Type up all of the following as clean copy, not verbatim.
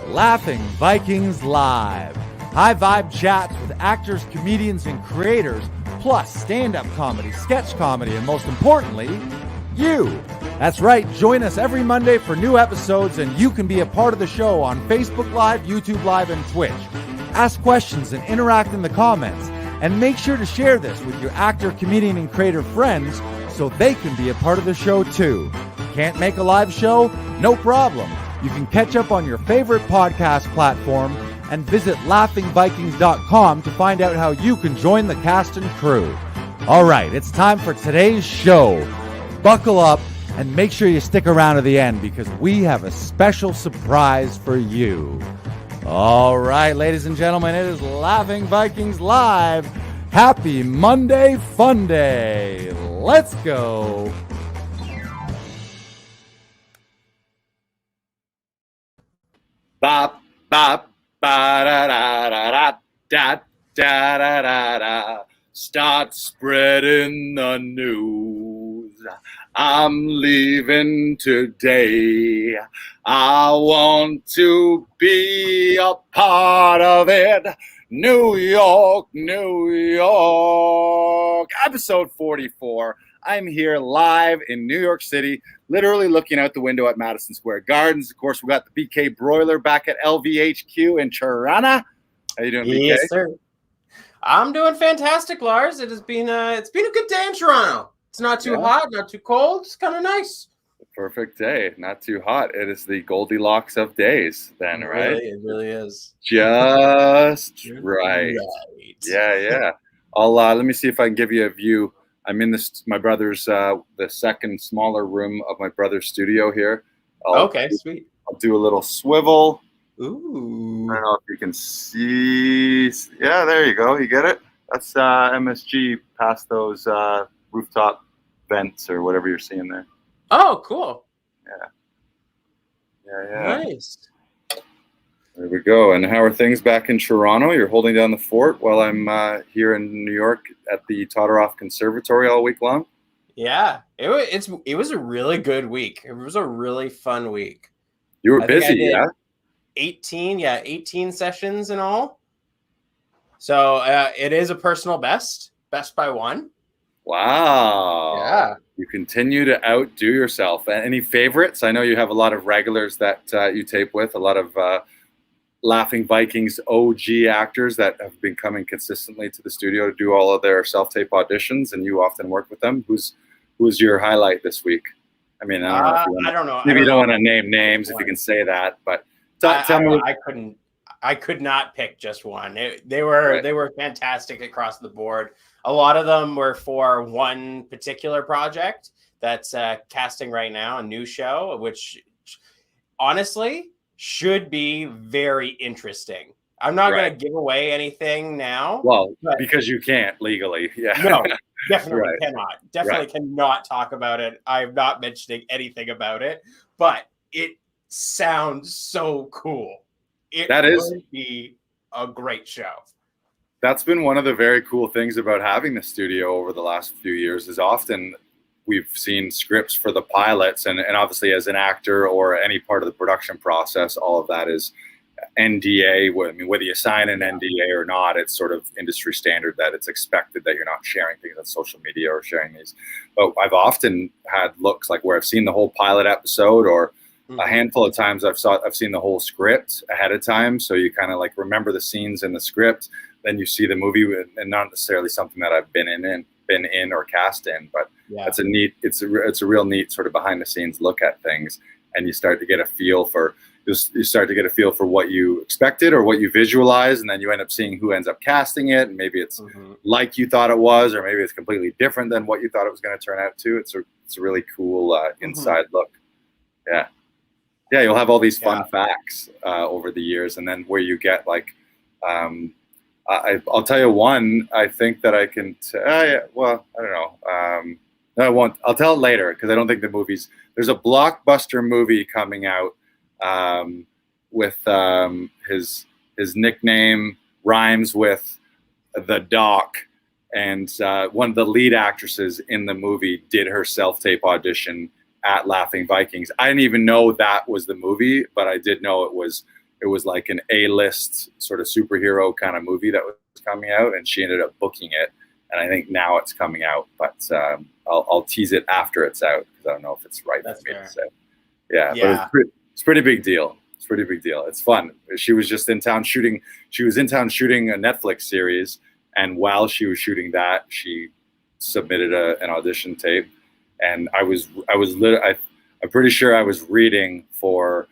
Laughing Vikings Live. High vibe chats with actors, comedians, and creators, plus stand-up comedy, sketch comedy, and most importantly, you. That's right, join us every Monday for new episodes, and you can be a part of the show on Facebook Live, YouTube Live, and Twitch. Ask questions and interact in the comments, and make sure to share this with your actor, comedian, and creator friends so they can be a part of the show too. Can't make a live show? No problem. You can catch up on your favorite podcast platform and visit laughingvikings.com to find out how you can join the cast and crew. All right, it's time for today's show. Buckle up and make sure you stick around to the end because we have a special surprise for you. All right, ladies and gentlemen, it is Laughing Vikings Live. Happy Monday Fun Day. Let's go. Bop, bop, ba da da da da da da da da. Start spreading the news. I'm leaving today. I want to be a part of it. New York, New York. Episode 44. I'm here live in New York City, literally looking out the window at Madison Square Gardens. Of course, we got the BK Broiler back at LVHQ in Toronto. How you doing, BK? Yes, sir. I'm doing fantastic, Lars. It's been a good day in Toronto. It's not too hot, not too cold. It's kind of nice. Perfect day. Not too hot. It is the Goldilocks of days then, right? It really is. Just right. Yeah. Let me see if I can give you a view. I'm in my brother's, the second smaller room of my brother's studio here. Sweet. I'll do a little swivel. Ooh. I don't know if you can see. Yeah, there you go. You get it? That's MSG past those rooftop vents or whatever you're seeing there. Oh, cool. Yeah. Nice. There we go. And how are things back in Toronto? You're holding down the fort while I'm here in New York at the Todoroff Conservatory all week long? Yeah. It was a really good week. It was a really fun week. You were busy, yeah? 18 sessions in all. So it is a personal best by one. Wow. Yeah. You continue to outdo yourself. Any favorites? I know you have a lot of regulars that you tape with, a lot of Laughing Vikings OG actors that have been coming consistently to the studio to do all of their self-tape auditions, and you often work with them. Who's your highlight this week? I mean, I don't know. Maybe you don't want to name names if you can say that, but tell me. I could not pick just one. They were fantastic across the board. A lot of them were for one particular project that's casting right now, a new show, which honestly should be very interesting. I'm not going to give away anything now. Well, because you can't legally. Yeah. No, definitely cannot. Definitely cannot talk about it. I'm not mentioning anything about it, but it sounds so cool. It would be a great show. That's been one of the very cool things about having the studio over the last few years is often we've seen scripts for the pilots and obviously as an actor or any part of the production process, all of that is NDA. I mean, whether you sign an NDA or not, it's sort of industry standard that it's expected that you're not sharing things on social media or sharing these. But I've often had looks like where I've seen the whole pilot episode or a handful of times I've seen the whole script ahead of time. So you kind of like remember the scenes in the script, then you see the movie and not necessarily something that I've been in or cast in, but it's a real neat sort of behind the scenes look at things. And you start to get a feel for what you expected or what you visualized. And then you end up seeing who ends up casting it. And maybe it's like you thought it was, or maybe it's completely different than what you thought it was going to turn out to. It's a really cool inside look. Yeah, you'll have all these fun facts over the years, and then where you get like, I'll tell you one. I think that I can. Well, I don't know. No, I won't. I'll tell it later because I don't think the movie's. There's a blockbuster movie coming out with his nickname rhymes with the Doc, and one of the lead actresses in the movie did her self-tape audition at Laughing Vikings. I didn't even know that was the movie, but I did know it was it was like an A-list sort of superhero kind of movie that was coming out, and she ended up booking it. And I think now it's coming out, but I'll tease it after it's out because I don't know if it's right for me to say. Yeah, but it's pretty big deal. It's pretty big deal. It's fun. She was just in town shooting. She was in town shooting a Netflix series, and while she was shooting that, she submitted an audition tape. And I'm pretty sure I was reading for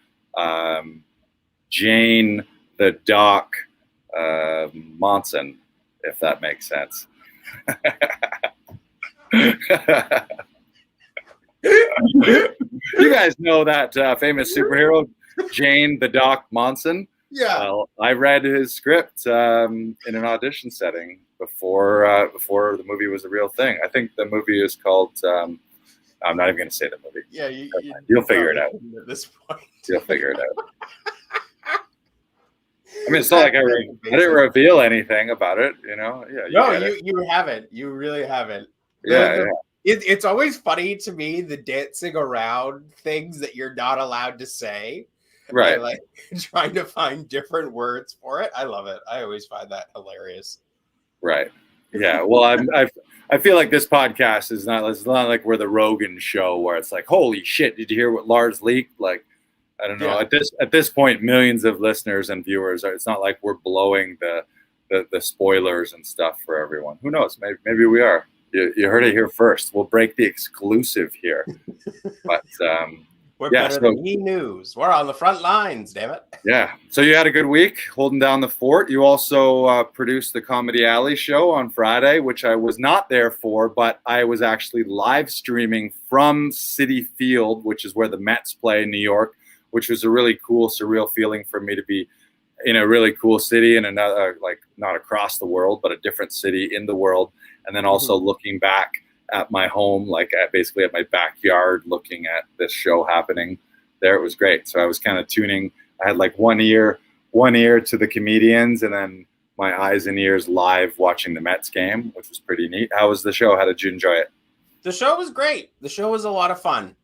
Jane the Doc Monson, if that makes sense. You guys know that famous superhero, Jane the Doc Monson? Yeah. Well, I read his script in an audition setting before the movie was a real thing. I think the movie is called. I'm not even going to say the movie. Yeah, you'll figure it out at this point. You'll figure it out. I mean, it's not like I didn't reveal anything about it, you know. Yeah. You haven't. You really haven't. Yeah. It's always funny to me, the dancing around things that you're not allowed to say. Right. And, like trying to find different words for it. I love it. I always find that hilarious. Right. Yeah. Well, I feel like this podcast is not like we're the Rogan show where it's like, holy shit, did you hear what Lars leaked? Like, I don't know. Yeah. At this point, millions of listeners and viewers. It's not like we're blowing the spoilers and stuff for everyone. Who knows? Maybe we are. You heard it here first. We'll break the exclusive here. But we're better than E-News. We're on the front lines, damn it. Yeah. So you had a good week holding down the fort. You also produced the Comedy Alley show on Friday, which I was not there for, but I was actually live streaming from Citi Field, which is where the Mets play in New York, which was a really cool, surreal feeling for me to be in a really cool city in another, like not across the world, but a different city in the world. And then also looking back at my home, like basically at my backyard, looking at this show happening there. It was great. So I was kind of tuning. I had like one ear to the comedians, and then my eyes and ears live watching the Mets game, which was pretty neat. How was the show? How did you enjoy it? The show was great. The show was a lot of fun.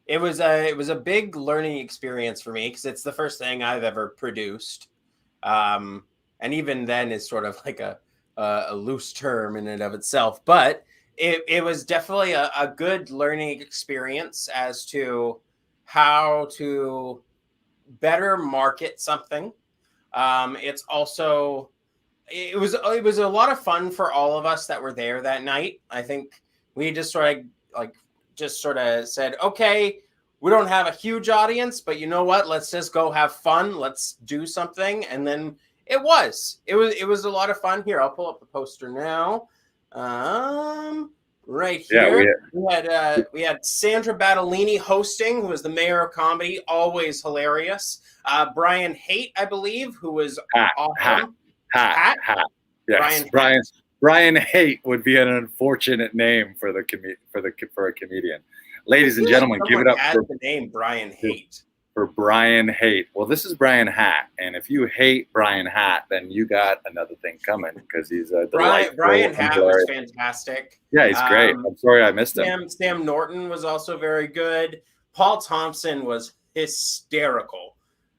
It was a big learning experience for me because it's the first thing I've ever produced. And even then it's sort of like a loose term in and of itself, but it was definitely a good learning experience as to how to better market something. It was a lot of fun for all of us that were there that night. I think we just sort of said, okay, we don't have a huge audience, but you know what? Let's just go have fun. Let's do something. And then it was a lot of fun. Here, I'll pull up the poster now. Right here. Yeah, we had Sandra Battellini hosting, who was the mayor of comedy, always hilarious. Brian Haight, I believe, who was awesome. Yes. Brian Haight would be an unfortunate name for a comedian. Ladies and gentlemen, give it up for the name Brian Haight. For Brian Haight. Well, this is Brian Hatt, and if you hate Brian Hatt, then you got another thing coming because he's a Brian Hatt was fantastic. Yeah, he's great. I'm sorry I missed him. Sam Norton was also very good. Paul Thompson was hysterical.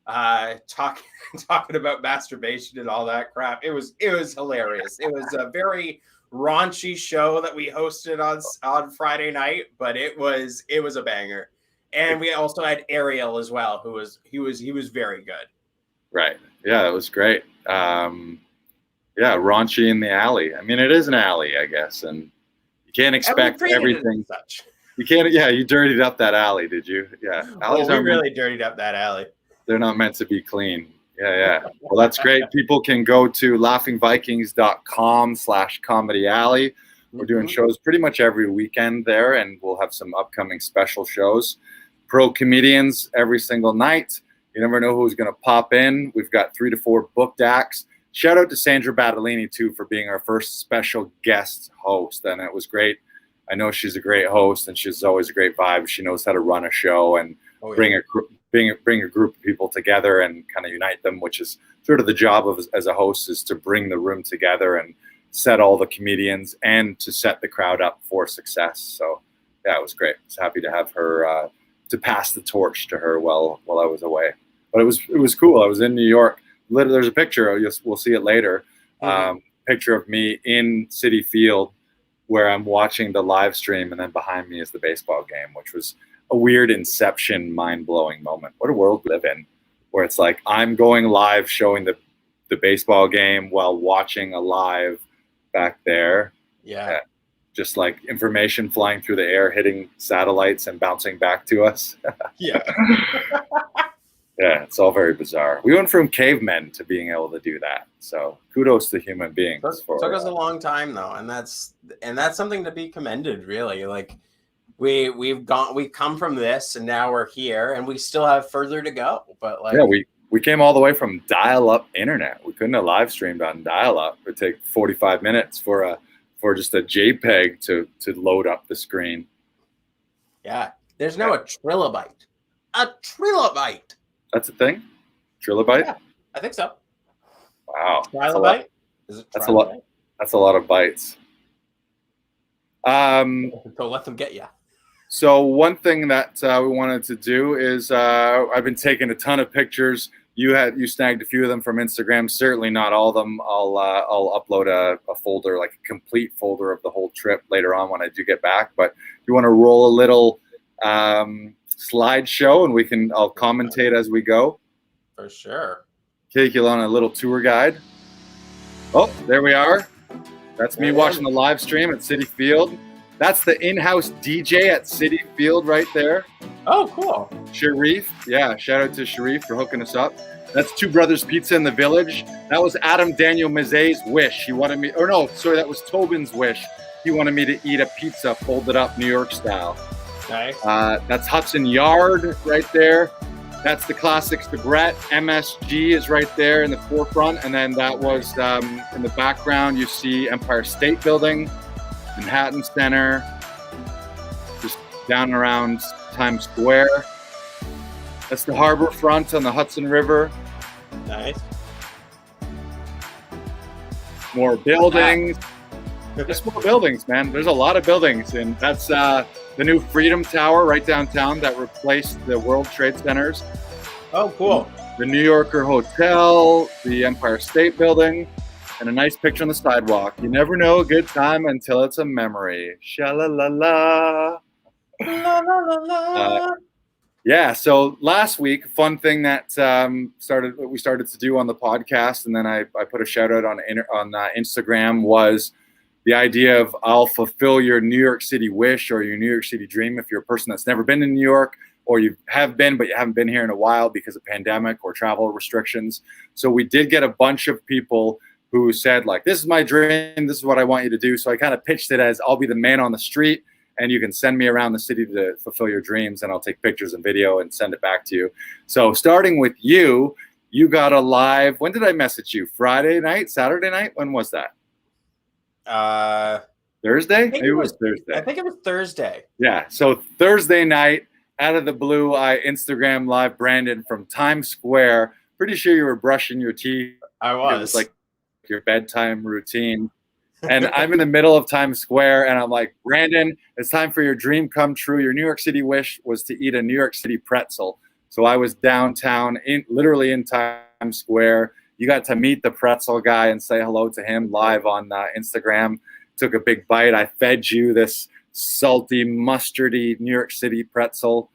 Talking about masturbation and all that crap. It was hilarious. It was a very raunchy show that we hosted on Friday night, but it was a banger. And we also had Ariel as well, who was very good. Right. Yeah, it was great. Raunchy in the alley. I mean, it is an alley, I guess, and you can't expect everything. Such. You can't. Yeah, you dirtied up that alley, did you? Yeah. We really dirtied up that alley. They're not meant to be clean. Yeah. Well, that's great. People can go to laughingvikings.com/comedy alley. We're doing shows pretty much every weekend there, and we'll have some upcoming special shows. Pro comedians every single night. You never know who's going to pop in. We've got 3 to 4 booked acts. Shout out to Sandra Battellini, too, for being our first special guest host, and it was great. I know she's a great host, and she's always a great vibe. She knows how to run a show and bring a group of people together and kind of unite them, which is sort of the job of as a host, is to bring the room together and set all the comedians and to set the crowd up for success. So yeah, it was great. I was happy to have her to pass the torch to her while I was away. But it was cool. I was in New York. Literally, there's a picture. We'll see it later. Picture of me in Citi Field, where I'm watching the live stream, and then behind me is the baseball game, which was a weird Inception, mind-blowing moment. What a world we live in, where it's like I'm going live, showing the baseball game while watching a live back there. Yeah. Just like information flying through the air, hitting satellites and bouncing back to us. Yeah. Yeah, it's all very bizarre. We went from cavemen to being able to do that. So kudos to human beings. Took us a long time though, and that's something to be commended, really. Like we've come from this, and now we're here, and we still have further to go. But like, yeah, we came all the way from dial-up internet. We couldn't have live streamed on dial-up. It would take 45 minutes for just a JPEG to load up the screen. Yeah, there's now a trilobite. A trilobite. That's a thing? Trilobite? Yeah, I think so. Wow. Trilobite? Is it trilobite? That's a lot. That's a lot of bytes. Don't let them get you. So one thing that we wanted to do is I've been taking a ton of pictures. You snagged a few of them from Instagram. Certainly not all of them. I'll upload a folder, like a complete folder of the whole trip later on when I do get back. But you want to roll a little slideshow, and I'll commentate as we go. For sure. Take you on a little tour guide. Oh, there we are. That's me watching the live stream at Citi Field. That's the in-house DJ at Citi Field right there. Oh, cool. Sharif. Yeah, shout out to Sharif for hooking us up. That's Two Brothers Pizza in the Village. That was Adam Daniel Mizé's wish. He wanted me, that was Tobin's wish. He wanted me to eat a pizza folded up New York style. Nice. That's Hudson Yard right there. That's the classic Stagret. MSG is right there in the forefront. And then that was in the background, you see Empire State Building, Manhattan Center, just down around Times Square. That's the harbor front on the Hudson River. Nice. More buildings. There's more buildings, man. There's a lot of buildings. And that's the new Freedom Tower right downtown that replaced the World Trade Centers. Oh, cool. The New Yorker Hotel, the Empire State Building, and a nice picture on the sidewalk. You never know a good time until it's a memory. Sha-la-la-la. La-la-la-la. Yeah, so last week, fun thing that we started to do on the podcast, and then I put a shout out on Instagram, was the idea of I'll fulfill your New York City wish or your New York City dream if you're a person that's never been in New York, or you have been but you haven't been here in a while because of pandemic or travel restrictions. So we did get a bunch of people who said, like, this is my dream, this is what I want you to do. So I kind of pitched it as I'll be the man on the street, and you can send me around the city to fulfill your dreams, and I'll take pictures and video and send it back to you. So starting with you got a live, when did I message you? Friday night, Saturday night? When was that? Thursday? Maybe it was Thursday. I think it was Thursday. Yeah. So Thursday night, out of the blue, I Instagram live Brandon from Times Square. Pretty sure you were brushing your teeth. I was. It was like your bedtime routine. And I'm in the middle of Times Square, and I'm like, Brandon, it's time for your dream come true. Your New York City wish was to eat a New York City pretzel. So I was downtown, literally in Times Square. You got to meet the pretzel guy and say hello to him live on Instagram. Took a big bite. I fed you this salty, mustardy New York City pretzel.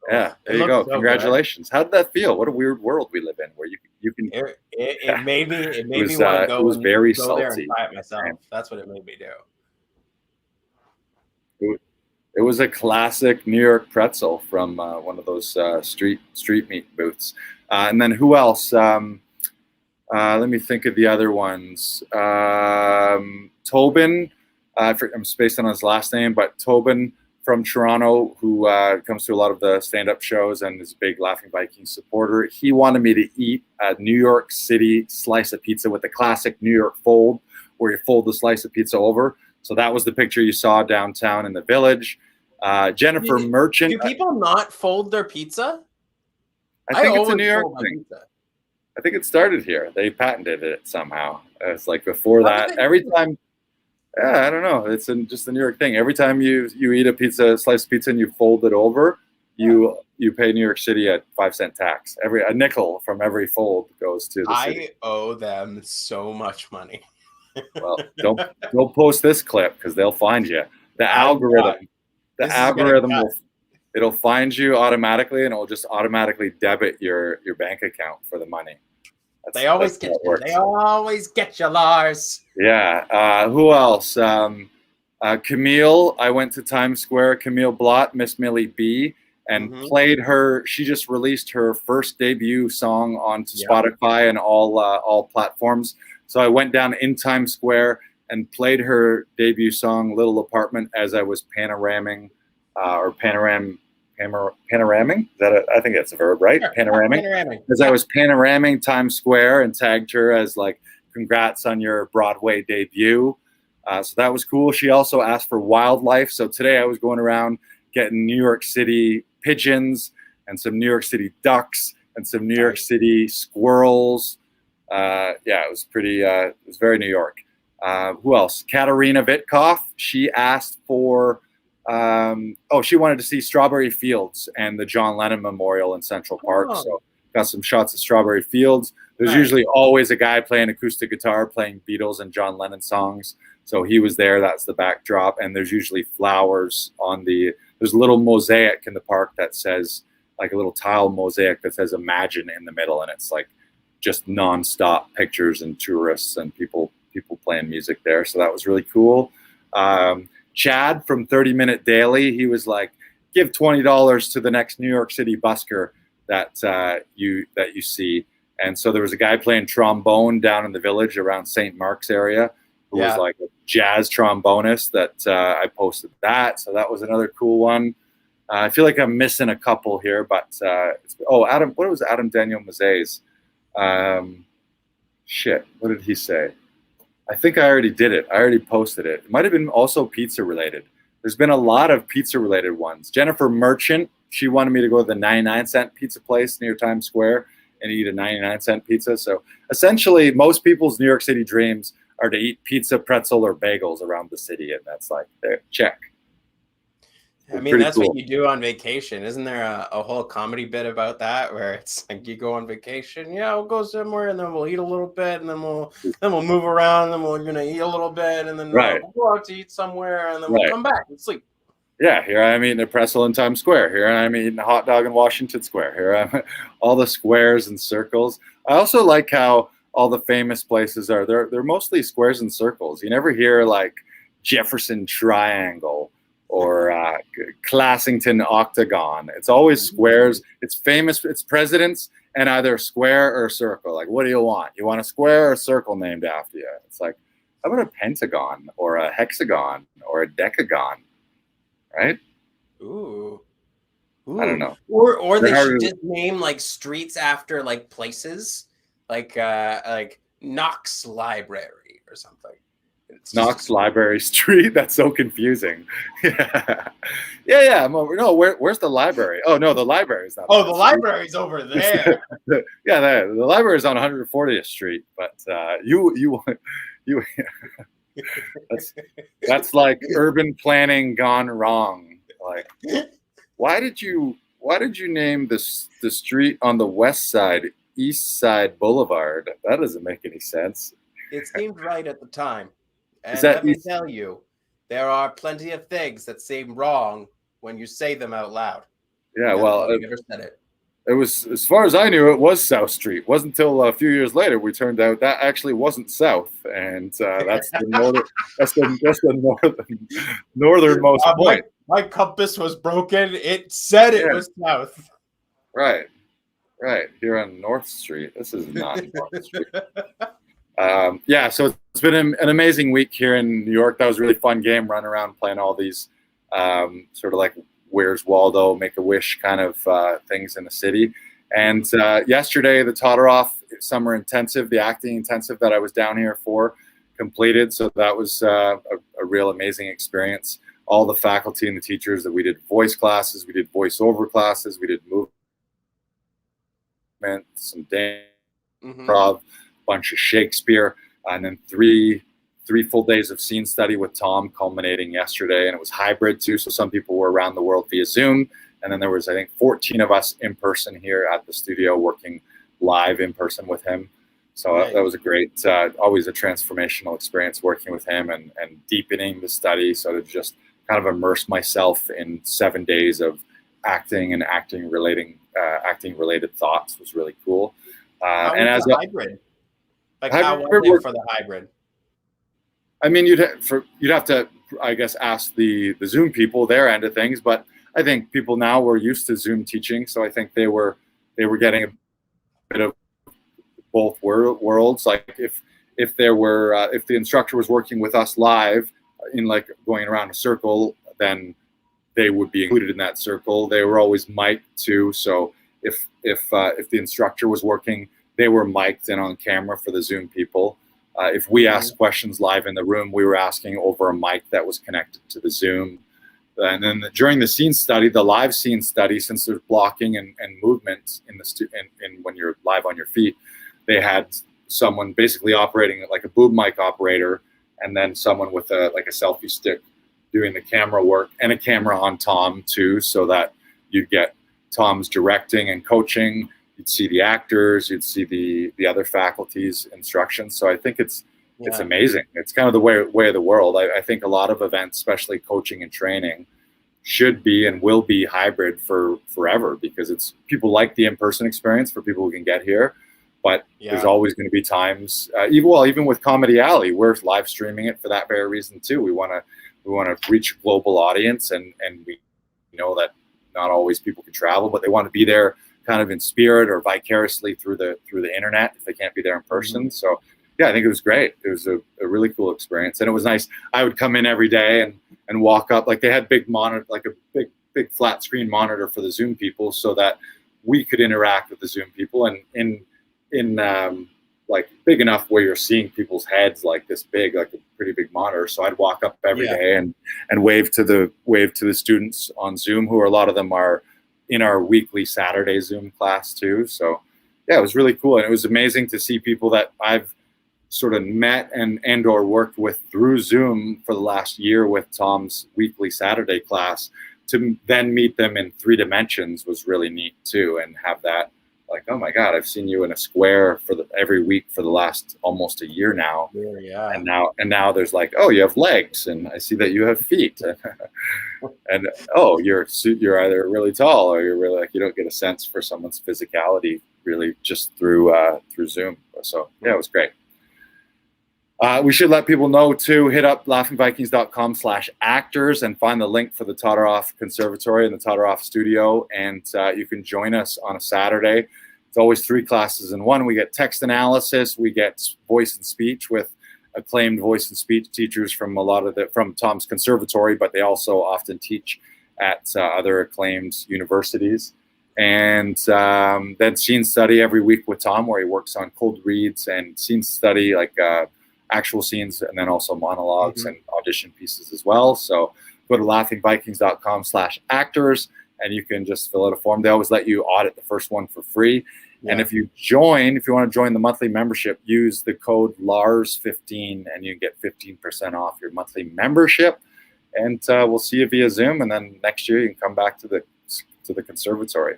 Yeah, there you go. So congratulations. Good. How did that feel? What a weird world we live in, where you can. It made me want to go. It was very go salty. There and try it myself. That's what it made me do. It was a classic New York pretzel from one of those street meat booths. And then who else? Let me think of the other ones. Tobin, I'm spaced on his last name, but Tobin from Toronto, who comes to a lot of the stand-up shows and is a big Laughing Vikings supporter. He wanted me to eat a New York City slice of pizza with the classic New York fold, where you fold the slice of pizza over. So that was the picture you saw downtown in the Village. Jennifer Merchant. Do people not fold their pizza? I think it's a New York thing. I think it started here. They patented it somehow. It's like before that, every time. Yeah, I don't know. It's just a New York thing. Every time you eat a slice of pizza, and you fold it over, you pay New York City a 5-cent tax. A nickel from every fold goes to the city. I owe them so much money. Well, don't post this clip because they'll find you. The algorithm it'll find you automatically, and it will just automatically debit your bank account for the money. They always get you. They always get you, Lars. Yeah. Who else? Camille. I went to Times Square. Camille Blott, Miss Millie B, and played her. She just released her first debut song onto Spotify and all platforms. So I went down in Times Square and played her debut song, Little Apartment, as I was panoraming. I think that's a verb, right? Sure. Panoraming. As I was panoraming Times Square and tagged her as like, congrats on your Broadway debut. So that was cool. She also asked for wildlife. So today I was going around getting New York City pigeons and some New York City ducks and some New York City squirrels. It was pretty, it was very New York. Who else? Katarina Vitkoff. She asked for, she wanted to see Strawberry Fields and the John Lennon Memorial in Central Park. So got some shots of Strawberry Fields. There's usually always a guy playing acoustic guitar, playing Beatles and John Lennon songs. So he was there. That's the backdrop. And there's usually flowers there's a little mosaic in the park that says, like a little tile mosaic that says Imagine in the middle. And it's like just nonstop pictures and tourists and people playing music there. So that was really cool. Chad from 30 Minute Daily, he was like, give $20 to the next New York City busker that you see. And so there was a guy playing trombone down in the Village around St. Mark's area who was like a jazz trombonist that I posted that. So that was another cool one. I feel like I'm missing a couple here, but Adam, what was Adam Daniel Mazet's? What did he say? I think I already did it. I already posted it. It might have been also pizza related. There's been a lot of pizza related ones. Jennifer Merchant, she wanted me to go to the 99-cent pizza place near Times Square and eat a 99-cent pizza. So essentially most people's New York City dreams are to eat pizza, pretzel, or bagels around the city. And that's like, there, check. I mean, that's cool. What you do on vacation. Isn't there a whole comedy bit about that where it's like you go on vacation, we'll go somewhere and then we'll eat a little bit and then we'll move around and then we're gonna eat a little bit and then we'll go out to eat somewhere and then we'll come back and sleep. Yeah, here I am eating a pretzel in Times Square. Here I am eating a hot dog in Washington Square. Here I'm all the squares and circles. I also like how all the famous places are. They're mostly squares and circles. You never hear like Jefferson Triangle or Classington Octagon. It's always squares. It's famous. It's presidents and either square or circle. Like, what do you want? You want a square or a circle named after you? It's like, how about a pentagon or a hexagon or a decagon? Right? Ooh. I don't know. Or they should just name like streets after like places, like Knox Library or something. Knox Library Street. That's so confusing. Yeah. No, where's the library? Oh no, the library's not. Oh, the library's over there. Yeah, the library's on 140th Street. But you. That's like urban planning gone wrong. Like, why did you name the street on the west side East Side Boulevard? That doesn't make any sense. It seemed right at the time. And let me tell you, there are plenty of things that seem wrong when you say them out loud. Yeah, well, I never said it. It was, as far as I knew, it was South Street. It wasn't until a few years later we turned out that actually wasn't South, and that's the northernmost point. My compass was broken. It said it was South. Right. Here on North Street. This is not North Street. So it's been an amazing week here in New York. That was a really fun game, running around playing all these sort of like Where's Waldo, Make-A-Wish kind of things in the city. And yesterday, the Todoroff Summer Intensive, the acting intensive that I was down here for, completed. So that was a real amazing experience. All the faculty and the teachers that we did voice classes, we did voiceover classes, we did movement, some dance, improv, bunch of Shakespeare, and then three full days of scene study with Tom culminating yesterday. And it was hybrid too. So some people were around the world via Zoom And then there was, I think, 14 of us in person here at the studio working live in person with him. So that was a great, always a transformational experience working with him and deepening the study. So to just kind of immerse myself in 7 days of acting and acting related thoughts was really cool. And as a hybrid, like how was it for the hybrid? I mean, you'd have to, I guess, ask the Zoom people their end of things, but I think people now were used to Zoom teaching, so I think they were getting a bit of both worlds. Like if the instructor was working with us live in like going around a circle, then they would be included in that circle. They were always mic'd too, so if the instructor was working, they were mic'd and on camera for the Zoom people. If we asked questions live in the room, we were asking over a mic that was connected to the Zoom. And then during the scene study, the live scene study, since there's blocking and movement in when you're live on your feet, they had someone basically operating like a boom mic operator, and then someone with a selfie stick doing the camera work, and a camera on Tom too, so that you'd get Tom's directing and coaching. You'd see the actors, you'd see the other faculty's instructions. So I think it's amazing. It's kind of the way of the world. I think a lot of events, especially coaching and training, should be and will be hybrid for forever, because it's people like the in-person experience for people who can get here. But there's always going to be times, even with Comedy Alley, we're live streaming it for that very reason too. We want to reach a global audience, and we know that not always people can travel, but they want to be there kind of in spirit or vicariously through the internet if they can't be there in person. So yeah, I think it was great. It was a really cool experience, and it was nice. I would come in every day and walk up, like they had big monitor, like a big flat screen monitor for the Zoom people, so that we could interact with the Zoom people, and in like big enough where you're seeing people's heads like this big, like a pretty big monitor. So I'd walk up every day and wave to the students on Zoom, who a lot of them are in our weekly Saturday Zoom class too. So yeah, it was really cool. And it was amazing to see people that I've sort of met and or worked with through Zoom for the last year with Tom's weekly Saturday class, to then meet them in 3 dimensions was really neat too. And have that, like, oh my God, I've seen you in a square every week for the last almost a year now. Yeah. And now there's like, oh, you have legs, and I see that you have feet, and oh, you're either really tall or you're really, like, you don't get a sense for someone's physicality really just through Zoom. So yeah, it was great. We should let people know to hit up laughingvikings.com/actors and find the link for the Todorov Conservatory and the Todorov Studio. And you can join us on a Saturday. It's always 3 classes in one. We get text analysis. We get voice and speech with acclaimed voice and speech teachers from from Tom's conservatory, but they also often teach at other acclaimed universities. And then scene study every week with Tom, where he works on cold reads and scene study, like actual scenes, and then also monologues and audition pieces as well. So go to laughingvikings.com/actors and you can just fill out a form. They always let you audit the first one for free. Yeah. And if you want to join the monthly membership, use the code LARS15 and you get 15% off your monthly membership. And we'll see you via Zoom. And then next year you can come back to the conservatory.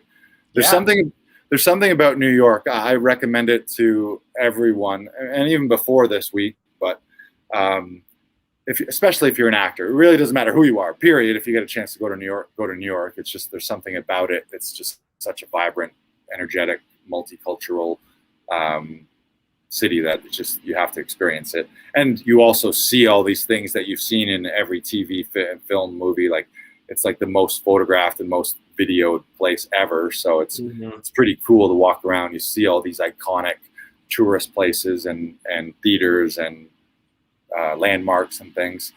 There's something about New York. I recommend it to everyone, and even before this week. But especially if you're an actor, it really doesn't matter who you are. Period. If you get a chance to go to New York, go to New York. It's just, there's something about it. It's just such a vibrant, energetic, multicultural city that it's just, you have to experience it. And you also see all these things that you've seen in every TV, film, movie. Like, it's like the most photographed and most videoed place ever. So it's pretty cool to walk around. You see all these iconic tourist places and theaters and landmarks and things.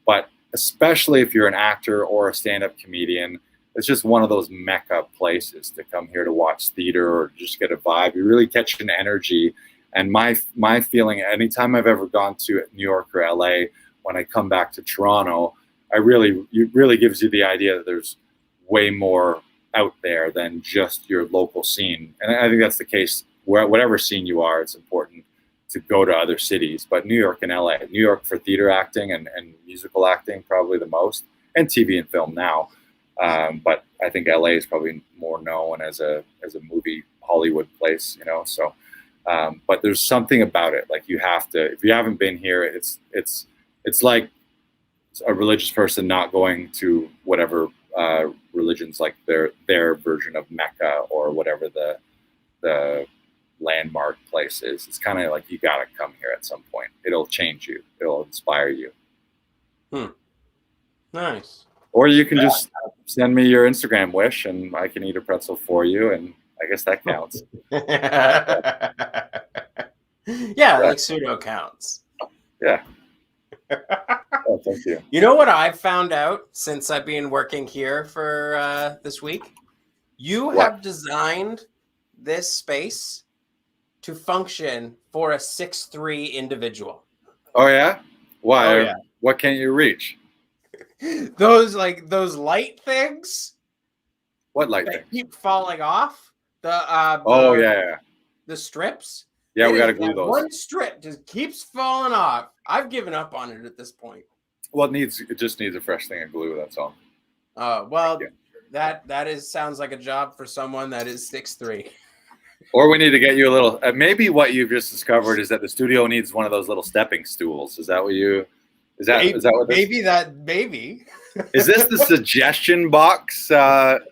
But especially if you're an actor or a stand-up comedian, it's just one of those mecca places to come here to watch theater or just get a vibe. You really catch an energy. And my feeling, anytime I've ever gone to New York or LA, when I come back to Toronto, it really gives you the idea that there's way more out there than just your local scene. And I think that's the case whatever scene you are. It's important to go to other cities, but New York and LA, New York for theater acting and musical acting, probably the most, and TV and film now. But I think LA is probably more known as a movie Hollywood place, you know. So, but there's something about it. Like you have to, if you haven't been here, it's like a religious person not going to whatever religions, like their version of Mecca or whatever the landmark place is. It's kind of like you gotta come here at some point. It'll change you. It'll inspire you. Nice. Or you can just send me your Instagram wish, and I can eat a pretzel for you, and I guess that counts. Yeah, like pseudo counts. Yeah. Oh, thank you. You know what I've found out since I've been working here for this week? You have designed this space to function for a 6'3" individual. Oh yeah? Why? Oh, yeah. What can't you reach? Those light things. What light that things? keep falling off. The strips. Yeah, we gotta glue those. One strip just keeps falling off. I've given up on it at this point. Well, it just needs a fresh thing of glue. That's all. Well, that sounds like a job for someone that is 6'3". Or we need to get you a little. Maybe what you've just discovered is that the studio needs one of those little stepping stools. Is that what you? Is that what? Maybe. Is this the suggestion box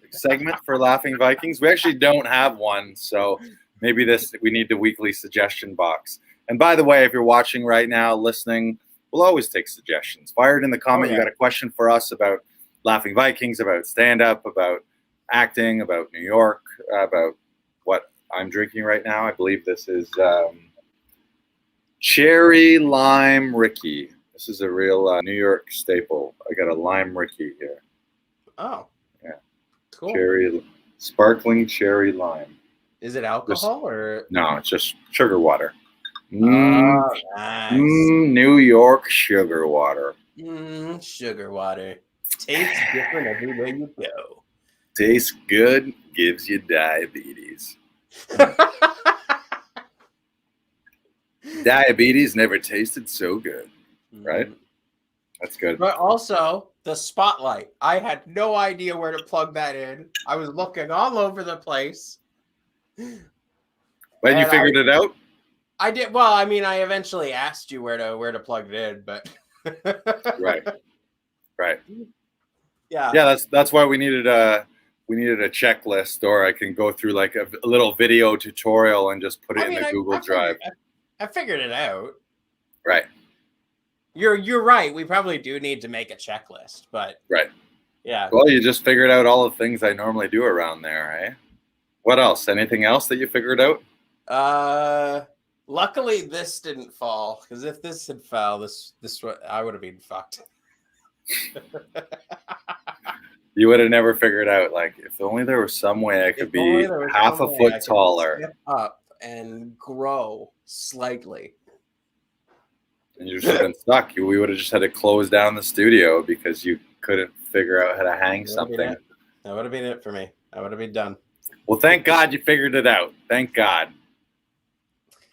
segment for Laughing Vikings? We actually don't have one, so maybe we need the weekly suggestion box. And by the way, if you're watching right now, listening, we'll always take suggestions. Fire it in the comment. You got a question for us about Laughing Vikings, about stand-up, about acting, about New York, about what I'm drinking right now. I believe this is Cherry Lime Ricky. This is a real New York staple. I got a Lime Ricky here. Oh. Yeah. Cool. Sparkling cherry lime. Is it alcohol or? No, it's just sugar water. Nice. New York sugar water. Sugar water. Tastes different everywhere you go. Tastes good, gives you diabetes. Diabetes never tasted so good. Right? That's good. But also the spotlight. I had no idea where to plug that in. I was looking all over the place. When you figured it out? I did. Well, I mean, I eventually asked you where to plug it in, but Right. Yeah. That's why we needed a checklist, or I can go through like a little video tutorial and just put it in the Google Drive. I figured it out. Right. You're right. We probably do need to make a checklist, but right. Yeah. Well, you just figured out all the things I normally do around there, eh? What else? Anything else that you figured out? Luckily this didn't fall, because if this had fell, I would have been fucked. You would have never figured out, like, if only there was some way I could be half a foot taller. Step up and grow slightly. And you just would have been stuck. We would have just had to close down the studio because you couldn't figure out how to hang something. That would have been it for me. I would have been done. Well, thank God you figured it out. Thank God.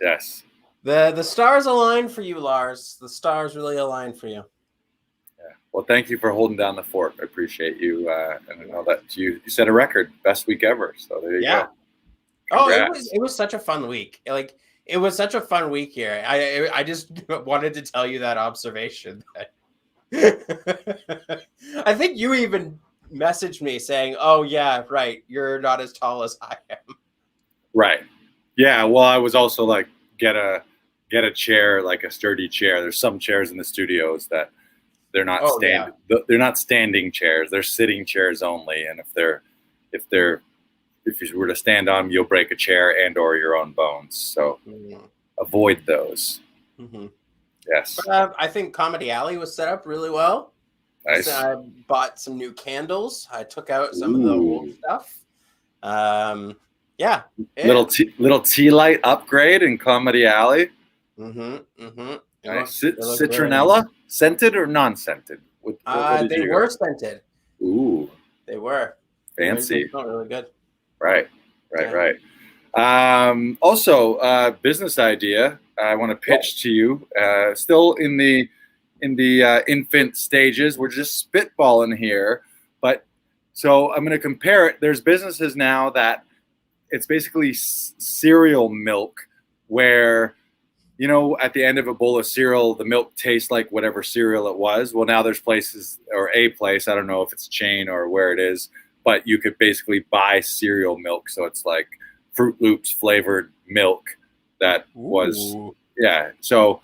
Yes. The stars aligned for you, Lars. The stars really aligned for you. Yeah. Well, thank you for holding down the fort. I appreciate you. And I know that you set a record. Best week ever. So there you go. Congrats. It was such a fun week. Like, it was such a fun week here. I just wanted to tell you that observation. I think you even messaged me saying, "Oh yeah, right. You're not as tall as I am." Right. Yeah. Well, I was also like, get a chair, like a sturdy chair. There's some chairs in the studios that they're not They're not standing chairs. They're sitting chairs only. And if you were to stand on them, you'll break a chair and or your own bones. So avoid those. Mm-hmm. Yes. I think Comedy Alley was set up really well. Nice. So I bought some new candles. I took out some of the old stuff. Yeah. Little tea light upgrade in Comedy Alley. Nice. Citronella, nice. Scented or non-scented? What they were scented. Ooh. They were. Fancy. They felt really good. Right. Also, business idea I want to pitch to you. Still in the infant stages. We're just spitballing here, but So I'm going to compare it. There's businesses now that it's basically cereal milk, where, you know, at the end of a bowl of cereal, the milk tastes like whatever cereal it was. Well, now there's places, or a place, I don't know if it's a chain or where it is, but you could basically buy cereal milk. So it's like Fruit Loops flavored milk that was, yeah. So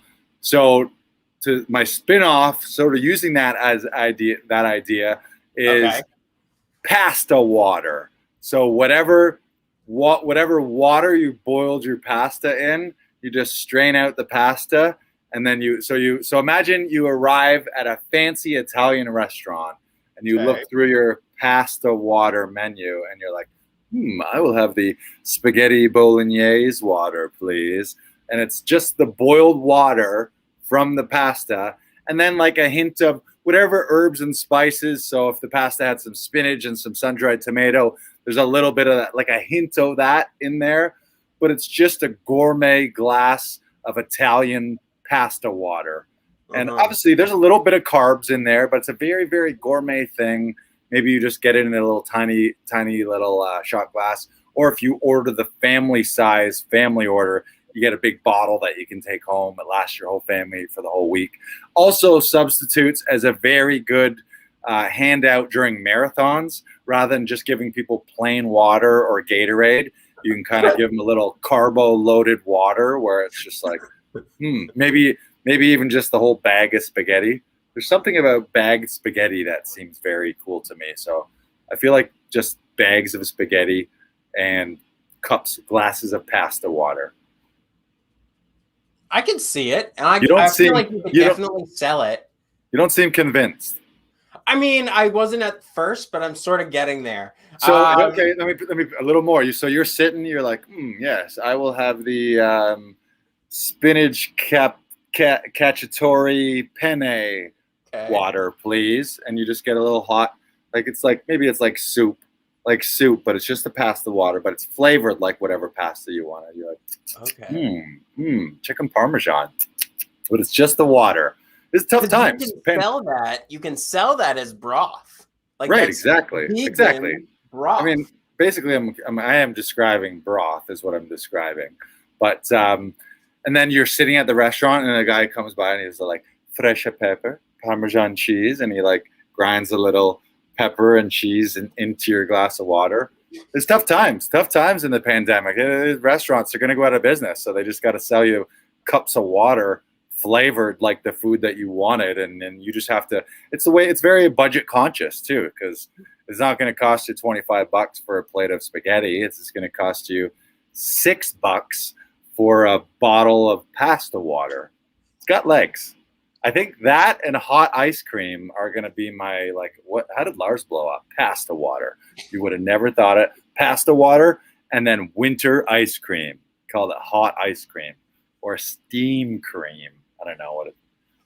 to my spin-off, sort of using that as idea is pasta water. So whatever water you boiled your pasta in, you just strain out the pasta, and then so imagine you arrive at a fancy Italian restaurant and you look through your pasta water menu and you're like, I will have the spaghetti bolognese water, please. And it's just the boiled water from the pasta, and then like a hint of whatever herbs and spices. So if the pasta had some spinach and some sun-dried tomato, there's a little bit of that, like a hint of that in there, but it's just a gourmet glass of Italian pasta water. And obviously there's a little bit of carbs in there, but it's a very, very gourmet thing. Maybe you just get it in a little tiny little shot glass. Or if you order the family order, you get a big bottle that you can take home. It lasts your whole family for the whole week. Also substitutes as a very good handout during marathons. Rather than just giving people plain water or Gatorade, you can kind of give them a little carbo-loaded water where it's just like, maybe even just the whole bag of spaghetti. There's something about bagged spaghetti that seems very cool to me. So I feel like just bags of spaghetti and glasses of pasta water. I can see it, and I feel like you could definitely sell it. You don't seem convinced. I mean, I wasn't at first, but I'm sort of getting there. So okay, let me a little more. So you're sitting, you're like, yes, I will have the spinach cacciatore penne water, please. And you just get a little hot, like it's like maybe it's like soup, but it's just the pasta water, but it's flavored like whatever pasta you want. You're like, chicken parmesan, but it's just the water. It's tough times. You can sell that as broth. Like right, exactly. Broth. I mean, basically, I am describing broth is what I'm describing. But and then you're sitting at the restaurant and a guy comes by and he's like, fresh pepper, Parmesan cheese, and he like grinds a little pepper and cheese into your glass of water. It's tough times in the pandemic. Restaurants are going to go out of business, so they just got to sell you cups of water flavored like the food that you wanted, and then you just have to. It's very budget conscious too, because it's not going to cost you $25 for a plate of spaghetti. It's just going to cost you $6 for a bottle of pasta water. It's got legs. I think that and hot ice cream are going to be my, like, what? How did Lars blow up? Pasta water. You would have never thought it. Pasta water and then winter ice cream. Call it hot ice cream or steam cream. I don't know what it.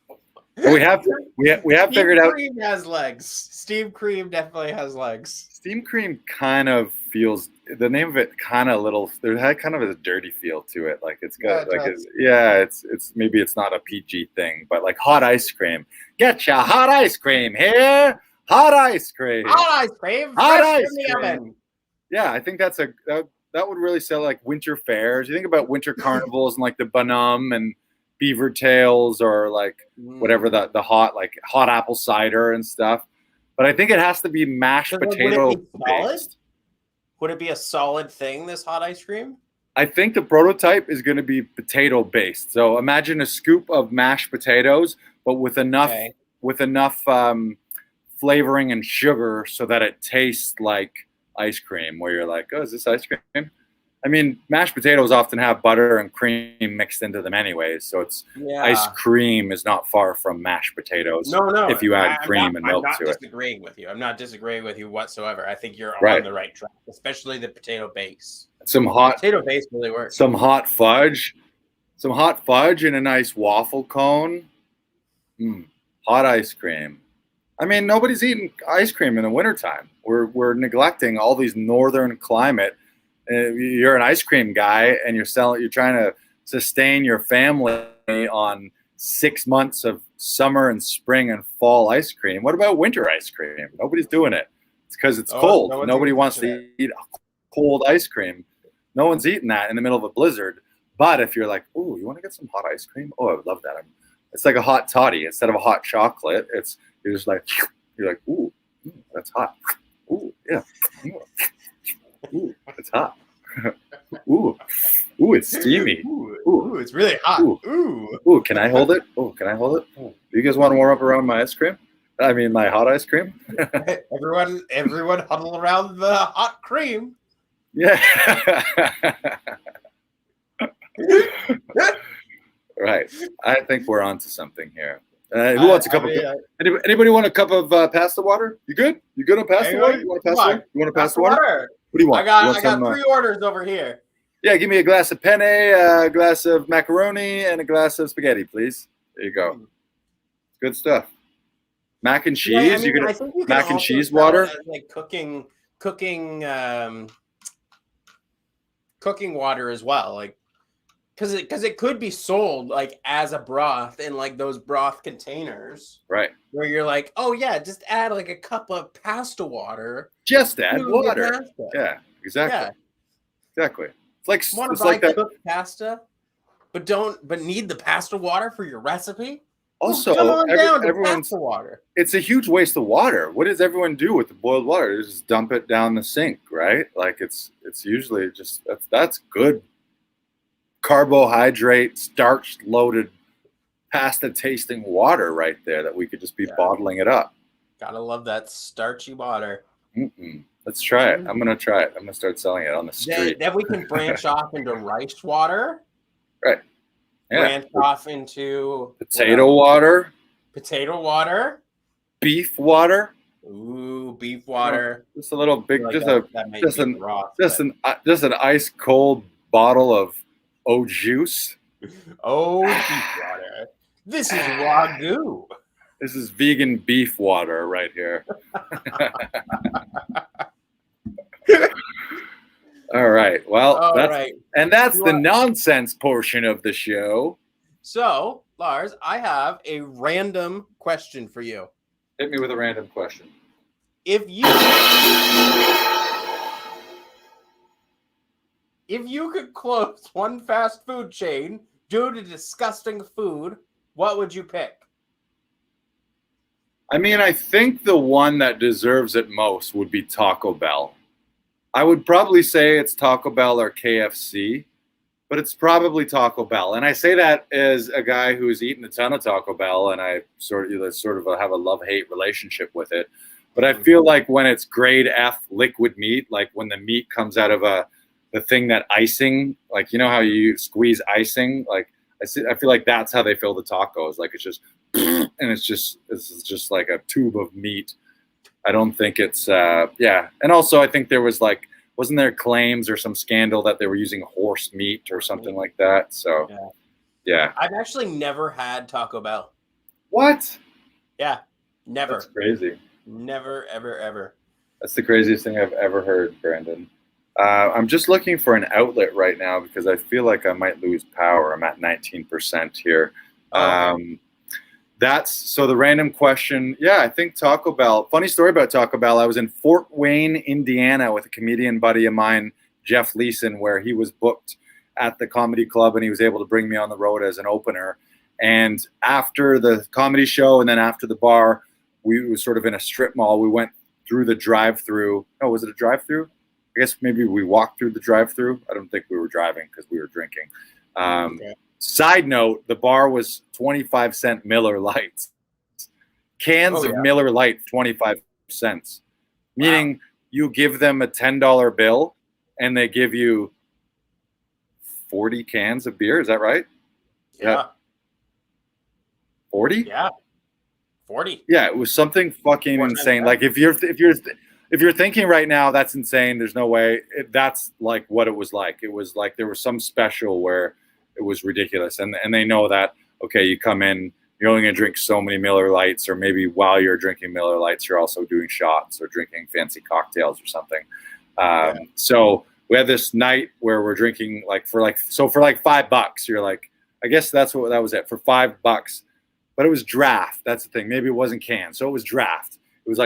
But we have figured out. Steam cream has legs. Steam cream definitely has legs. Steam cream kind of feels. The name of it kind of little. There had kind of a dirty feel to it. Like it's got it's maybe it's not a PG thing, but like hot ice cream. Get ya hot ice cream here. Hot ice cream. Hot ice cream. Hot ice in the oven. Yeah, I think that would really sell like winter fairs. You think about winter carnivals and like the Bonum and Beaver Tails or like whatever the hot apple cider and stuff. But I think it has to be mashed potato based. Would it be a solid thing, this hot ice cream? I think the prototype is going to be potato based. So imagine a scoop of mashed potatoes, but with enough flavoring and sugar so that it tastes like ice cream, where you're like, oh, is this ice cream? I mean, mashed potatoes often have butter and cream mixed into them anyways, so ice cream is not far from mashed potatoes. No. If you add cream and milk to it. I'm not disagreeing with you. I'm not disagreeing with you whatsoever. I think you're on the right track, especially the potato base. Potato base really works. Some hot fudge in a nice waffle cone. Hot ice cream. I mean, nobody's eating ice cream in the wintertime. We're neglecting all these northern climate. You're an ice cream guy and you're trying to sustain your family on 6 months of summer and spring and fall ice cream. What about winter ice cream? Nobody's doing it. because it's Oh, cold. no one's Nobody even wants touching to eat cold ice cream. No one's eating that in the middle of a blizzard. But if you're like, "Ooh, you want to get some hot ice cream?" Oh, I would love that. It's like a hot toddy instead of a hot chocolate. You're just like, you're like, "Ooh, that's hot. Ooh, yeah. Ooh, it's hot. Ooh, it's steamy. Ooh, it's really hot. Ooh, can I hold it? Oh, can I hold it? Oh. Do you guys want to warm up around my ice cream? I mean, my hot ice cream. Everyone huddle around the hot cream. Yeah. Right. I think we're onto something here. Who wants a cup of? Anybody want a cup of pasta water? You good? You good on pasta water? You want a pasta water? You want a pasta water? What do you want? I got 3 orders over here. Yeah, give me a glass of penne, a glass of macaroni, and a glass of spaghetti, please. There you go. Good stuff. Mac and cheese. Yeah, I mean, I think you can mac and also cheese sell water. it as, like cooking water as well, like because it could be sold like as a broth in like those broth containers, right? Where you're like, oh yeah, just add like a cup of pasta water. Just add water. Yeah, exactly. Yeah. Exactly. It's like want to it's buy like that. cooked pasta, but need the pasta water for your recipe. Also, come on down to everyone's pasta water. It's a huge waste of water. What does everyone do with the boiled water? They just dump it down the sink, right? Like it's usually just that's good carbohydrate, starch loaded, pasta tasting water right there that we could just be bottling it up. Gotta love that starchy water. Let's try it. I'm gonna try it. I'm gonna start selling it on the street. Then we can branch off into rice water. Right. Yeah. Branch off into potato water. Potato water. Beef water. Ooh, beef water. Just a little big, like just an ice cold bottle of juice. Beef water. This is Wagyu. This is vegan beef water right here. All right. Well, that's the nonsense portion of the show. So, Lars, I have a random question for you. Hit me with a random question. If you could close one fast food chain due to disgusting food, what would you pick? I mean, I think the one that deserves it most would be Taco Bell. I would probably say it's Taco Bell or KFC, but it's probably Taco Bell. And I say that as a guy who's eaten a ton of Taco Bell, and I sort of have a love-hate relationship with it. But I feel like when it's grade F liquid meat, like when the meat comes out of the thing that icing, like you know how you squeeze icing, like I feel like that's how they fill the tacos. Like it's just, and it's just like a tube of meat. I don't think it's and also I think there was wasn't there claims or some scandal that they were using horse meat or something like that? So yeah. I've actually never had Taco Bell. What? Yeah, never. That's crazy. Never, ever, ever. That's the craziest thing I've ever heard, Brandon. I'm just looking for an outlet right now because I feel like I might lose power. I'm at 19% here. So the random question. Yeah, I think Taco Bell. Funny story about Taco Bell. I was in Fort Wayne, Indiana with a comedian buddy of mine, Jeff Leeson, where he was booked at the comedy club and he was able to bring me on the road as an opener. And after the comedy show and then after the bar, we were sort of in a strip mall. We went through the drive-through. Oh, was it a drive-through? I guess maybe we walked through the drive-through. I don't think we were driving because we were drinking. Side note, the bar was 25-cent Miller Lights. Cans of Miller Lite, 25 cents. Meaning you give them a $10 bill and they give you 40 cans of beer. Is that right? Yeah. 40? Yeah. 40. Yeah, it was something fucking insane. Like if you're thinking right now that's insane, there's no way. That's like what it was like. It was like there was some special where it was ridiculous, and they know that okay, you come in, you're only gonna drink so many Miller Lights, or maybe while you're drinking Miller Lights, you're also doing shots or drinking fancy cocktails or something. So we had this night where we're drinking for $5. You're like, I guess that was it for $5. But it was draft. That's the thing. Maybe it wasn't canned. So it was draft. It was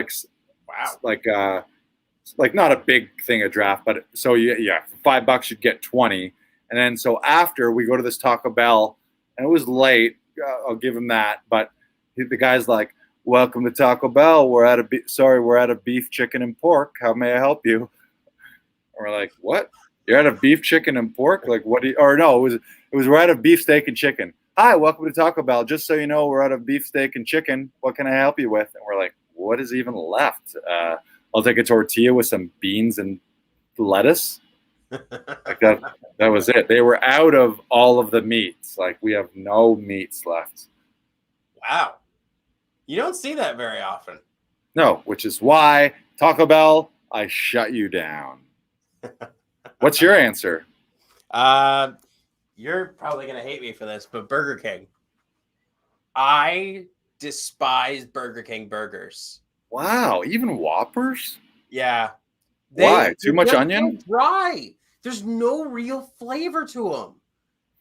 like not a big thing of draft, but so yeah, for $5 you'd get 20. And then so after we go to this Taco Bell, and it was late, I'll give him that, but the guy's like, "Welcome to Taco Bell. We're out of beef, chicken, and pork. How may I help you?" And we're like, "What? You're out of beef, chicken, and pork? Like what? Or no, it was we're out of beef, steak, and chicken. Hi, welcome to Taco Bell. Just so you know, we're out of beef, steak, and chicken. What can I help you with?" And we're like, "What is even left? I'll take a tortilla with some beans and lettuce." Like that was it. They were out of all of the meats. Like we have no meats left. Wow. You don't see that very often. No, which is why Taco Bell, I shut you down. What's your answer? You're probably going to hate me for this, but Burger King. I despise Burger King burgers. Wow, even Whoppers? Yeah. Why? Too much onion? So dry. There's no real flavor to them.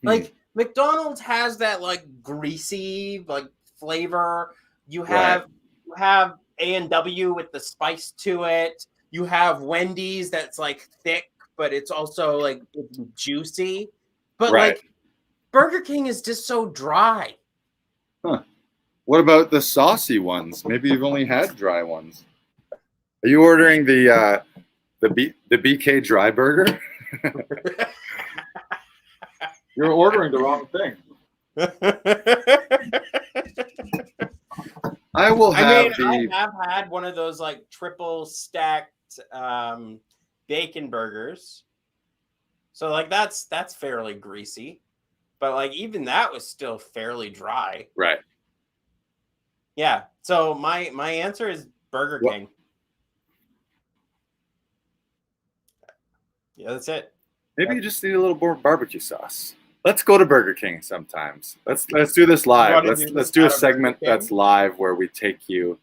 Like McDonald's has that like greasy like flavor. You have A&W with the spice to it. You have Wendy's that's like thick, but it's also like it's juicy. But like Burger King is just so dry. Huh. What about the saucy ones? Maybe you've only had dry ones. Are you ordering the BK dry burger? You're ordering the wrong thing. I have had one of those like triple stacked bacon burgers. So like that's fairly greasy. But like even that was still fairly dry. Right. Yeah. So my answer is Burger King. Yeah, that's it. Maybe you just need a little more barbecue sauce. Let's go to Burger King sometimes. Let's do this live. Let's do a segment that's live where we take you.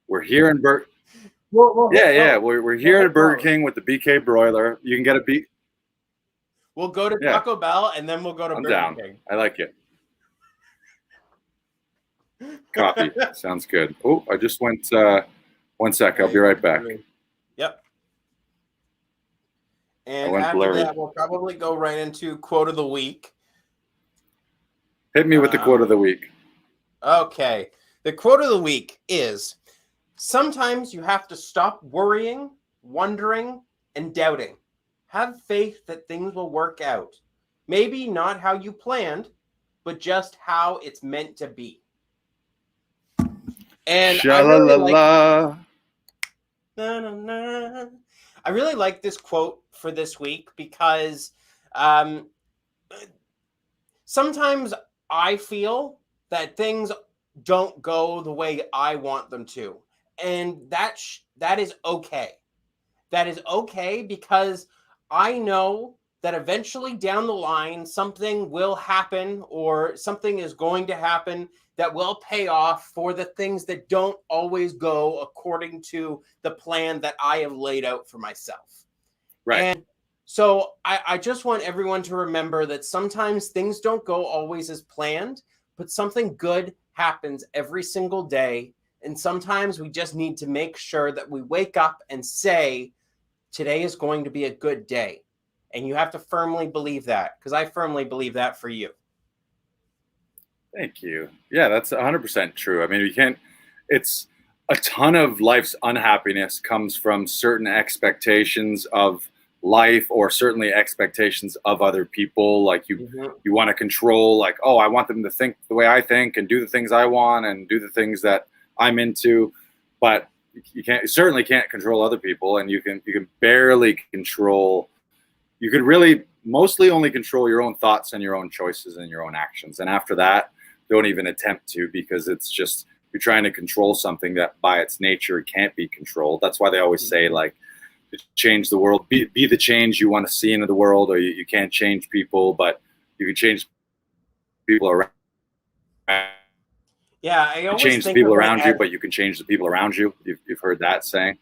We're here in Burger. We're here at Burger King with the BK broiler. You can get a B. We'll go to Taco Bell and then we'll go to Burger King. I like it. Copy. Sounds good. Oh, I just went. 1 sec. I'll be right back. Yep. And after that, we'll probably go right into quote of the week. Hit me with the quote of the week. Okay. The quote of the week is, sometimes you have to stop worrying, wondering, and doubting. Have faith that things will work out. Maybe not how you planned, but just how it's meant to be. And I really like this quote for this week because sometimes I feel that things don't go the way I want them to. And that is okay. That is okay because I know that eventually down the line, something will happen or something is going to happen that will pay off for the things that don't always go according to the plan that I have laid out for myself. Right. And so I just want everyone to remember that sometimes things don't go always as planned, but something good happens every single day. And sometimes we just need to make sure that we wake up and say, today is going to be a good day. And you have to firmly believe that, because I firmly believe that for you. Thank you. Yeah, that's 100% true. I mean, it's a ton of life's unhappiness comes from certain expectations of life, or certainly expectations of other people. Like you want to control, like, oh, I want them to think the way I think and do the things I want and do the things that I'm into. But you certainly can't control other people, and you can barely control. You could really mostly only control your own thoughts and your own choices and your own actions. And after that, don't even attempt to, because it's just, you're trying to control something that by its nature can't be controlled. That's why they always say, like, to change the world, be the change you want to see into the world, or you can't change people, but you can change people around. Yeah, I always change the people around you, but you can change the people around you. You've heard that saying.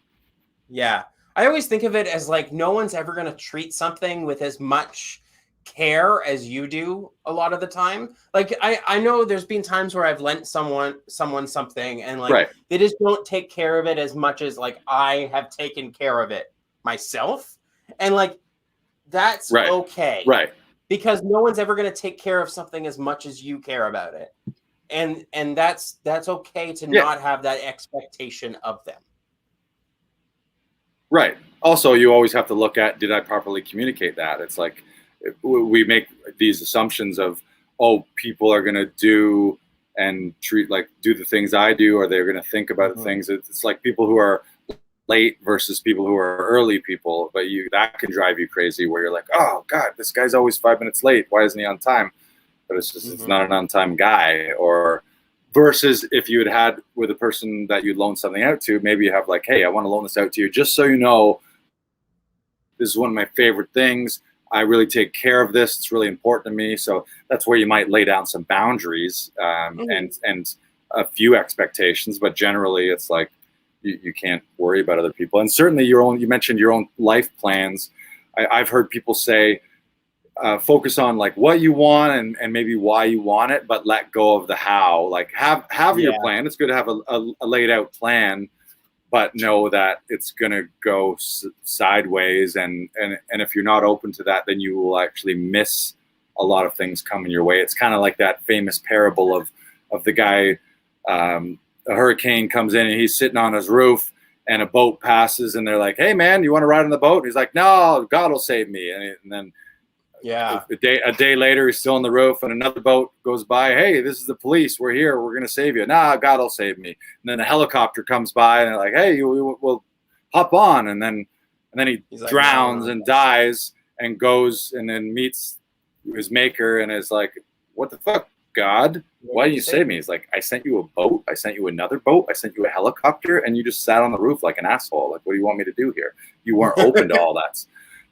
Yeah. I always think of it as like no one's ever going to treat something with as much care as you do a lot of the time. Like I know there's been times where I've lent someone something and like Right. they just don't take care of it as much as like I have taken care of it myself. And like that's Right. okay. Right. Because no one's ever going to take care of something as much as you care about it. And that's okay to not have that expectation of them. Right. Also, you always have to look at, did I properly communicate that? It's like we make these assumptions of, oh, people are going to do and treat like do the things I do, or they're going to think about things. It's like people who are late versus people who are early people, but that can drive you crazy where you're like, oh God, this guy's always 5 minutes late. Why isn't he on time? But it's just, it's not an on time guy. Or versus if you had with a person that you'd loan something out to, maybe you have like, hey, I want to loan this out to you just so you know, this is one of my favorite things. I really take care of this. It's really important to me. So that's where you might lay down some boundaries and a few expectations, but generally it's like you can't worry about other people. And certainly you mentioned your own life plans. I've heard people say, focus on like what you want and maybe why you want it, but let go of the how. Like have your plan. It's good to have a laid out plan, but know that it's going to go sideways. And if you're not open to that, then you will actually miss a lot of things coming your way. It's kind of like that famous parable of the guy, a hurricane comes in and he's sitting on his roof and a boat passes and they're like, hey man, you want to ride on the boat? And he's like, no, God will save me. And then a day later, he's still on the roof and another boat goes by. Hey, this is the police. We're here. We're going to save you. Nah, God will save me. And then a helicopter comes by and they're like, hey, we'll hop on. And then he's drowns and dies and goes and then meets his maker and is like, what the fuck, God? Why didn't you save me? He's like, I sent you a boat. I sent you another boat. I sent you a helicopter and you just sat on the roof like an asshole. Like, what do you want me to do here? You weren't open to all that.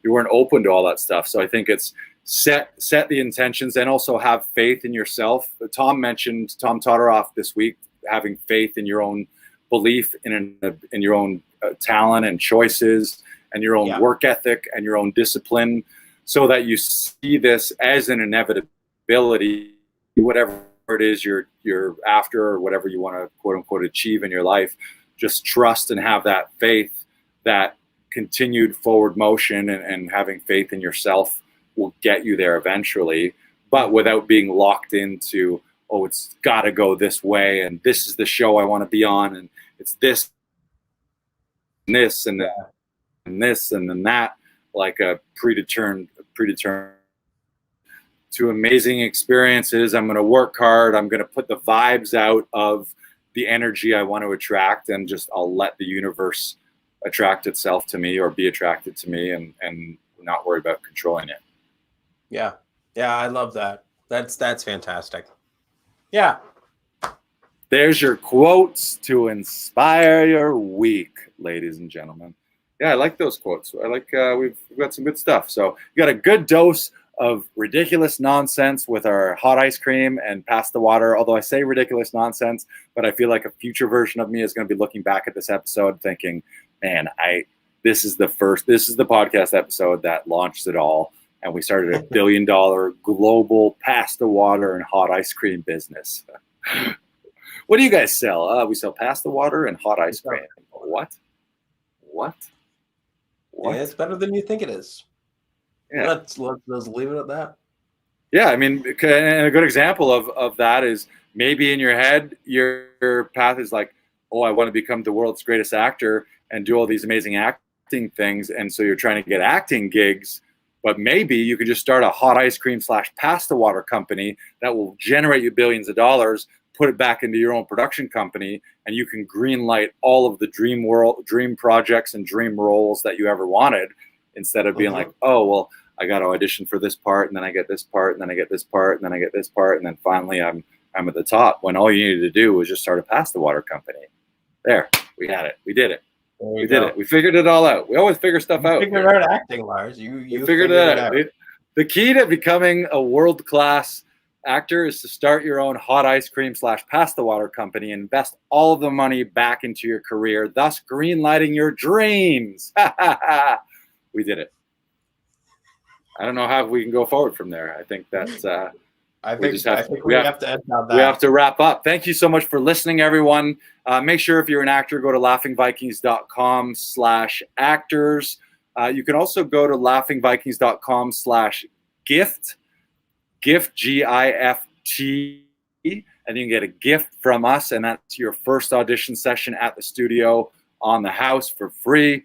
You weren't open to all that stuff. So I think it's set the intentions and also have faith in yourself. Tom Todoroff this week, having faith in your own belief in your own talent and choices and your own work ethic and your own discipline, so that you see this as an inevitability, whatever it is you're after or whatever you want to quote unquote achieve in your life. Just trust and have that faith that continued forward motion and having faith in yourself will get you there eventually, but without being locked into, oh, it's got to go this way and this is the show I want to be on and it's this and this and that and this and then that, like a predetermined to amazing experiences. I'm going to work hard. I'm going to put the vibes out of the energy I want to attract and just I'll let the universe attract itself to me or be attracted to me and not worry about controlling it. Yeah, I love that. That's fantastic. Yeah. There's your quotes to inspire your week, ladies and gentlemen. Yeah, I like those quotes. I like we've got some good stuff. So you got a good dose of ridiculous nonsense with our hot ice cream and pass the water. Although I say ridiculous nonsense, but I feel like a future version of me is going to be looking back at this episode thinking, man, this is the podcast episode that launched it all. And we started a $1 billion global pasta water and hot ice cream business. What do you guys sell? We sell pasta water and hot ice cream. What? Yeah, it's better than you think it is. Yeah. Let's leave it at that. Yeah, I mean, and a good example of that is maybe in your head, your path is like, oh, I want to become the world's greatest actor and do all these amazing acting things. And so you're trying to get acting gigs, but maybe you could just start a hot ice cream / pasta water company that will generate you billions of dollars, put it back into your own production company, and you can green light all of the dream projects and dream roles that you ever wanted, instead of being like, oh, well, I got to audition for this part, and then I get this part, and then I get this part, and then I get this part, and then finally I'm at the top, when all you needed to do was just start a pasta water company. There, we had it. We did it. We did it. We figured it all out. We always figure stuff out. Figured out acting, Lars. You figured it out. The key to becoming a world-class actor is to start your own hot ice cream / pasta water company and invest all of the money back into your career, thus green lighting your dreams. We did it. I don't know how we can go forward from there. I think that's I we think just have we have to end on that. we have to wrap up. Thank you so much for listening, everyone. Make sure if you're an actor, go to laughingvikings.com/actors. You can also go to laughingvikings.com/gift, GIFT, and you can get a gift from us, and that's your first audition session at the studio on the house for free.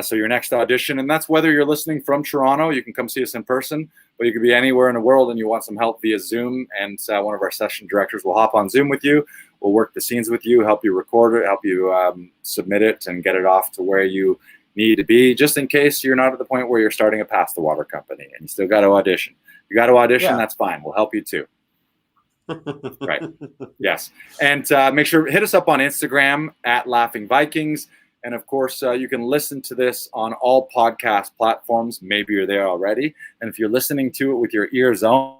So your next audition, and that's whether you're listening from Toronto, you can come see us in person, but you could be anywhere in the world and you want some help via Zoom, and one of our session directors will hop on Zoom with you. We'll work the scenes with you, help you record it, help you submit it, and get it off to where you need to be, just in case you're not at the point where you're starting a pass the water company and you still got to audition. You got to audition, that's fine. We'll help you too. Right. Yes. And make sure, hit us up on Instagram at Laughing Vikings. And of course, you can listen to this on all podcast platforms. Maybe you're there already. And if you're listening to it with your ears only,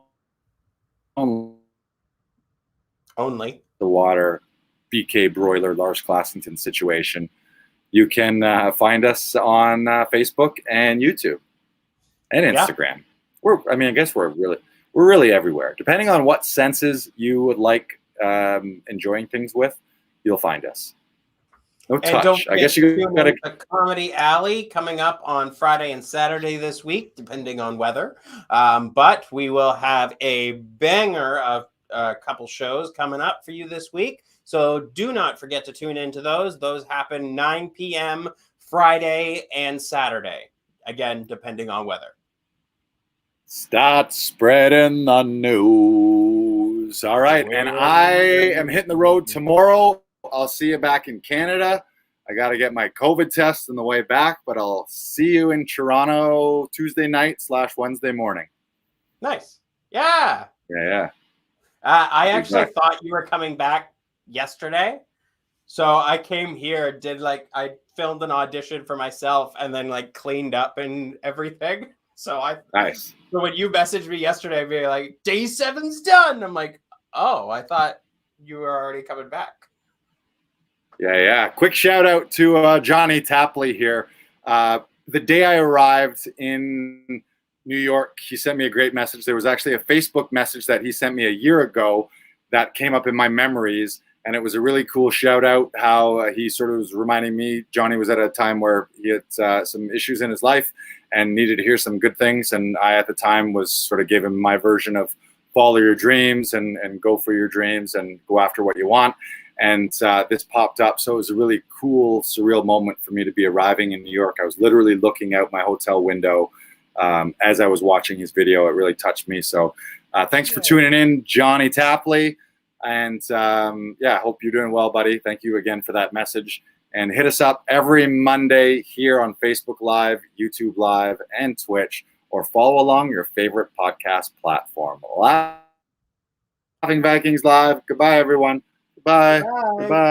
the water, BK Broiler, Lars Classington situation, you can find us on Facebook and YouTube and Instagram. I guess we're really everywhere. Depending on what senses you would like enjoying things with, you'll find us. No touch. I guess you got a Comedy Alley coming up on Friday and Saturday this week, depending on weather. But we will have a banger of a couple shows coming up for you this week. So do not forget to tune into those. Those happen 9 p.m. Friday and Saturday. Again, depending on weather. Start spreading the news. All right. And I am hitting the road tomorrow. I'll see you back in Canada. I got to get my COVID test on the way back, but I'll see you in Toronto Tuesday night / Wednesday morning. Nice. Yeah. Yeah. I actually thought you were coming back yesterday. So I came here, I filmed an audition for myself and then cleaned up and everything. So nice. So when you messaged me yesterday, be like, day 7's done. I'm like, oh, I thought you were already coming back. Yeah. Quick shout out to Johnny Tapley here. The day I arrived in New York, he sent me a great message. There was actually a Facebook message that he sent me a year ago that came up in my memories. And it was a really cool shout out how he sort of was reminding me, Johnny was at a time where he had some issues in his life and needed to hear some good things. And I, at the time, was sort of gave him my version of follow your dreams and go for your dreams and go after what you want. And this popped up. So it was a really cool, surreal moment for me to be arriving in New York. I was literally looking out my hotel window as I was watching his video. It really touched me. So thanks for tuning in, Johnny Tapley. And hope you're doing well, buddy. Thank you again for that message. And hit us up every Monday here on Facebook Live, YouTube Live, and Twitch, or follow along your favorite podcast platform. Laughing Vikings Live. Goodbye, everyone. Goodbye. Goodbye.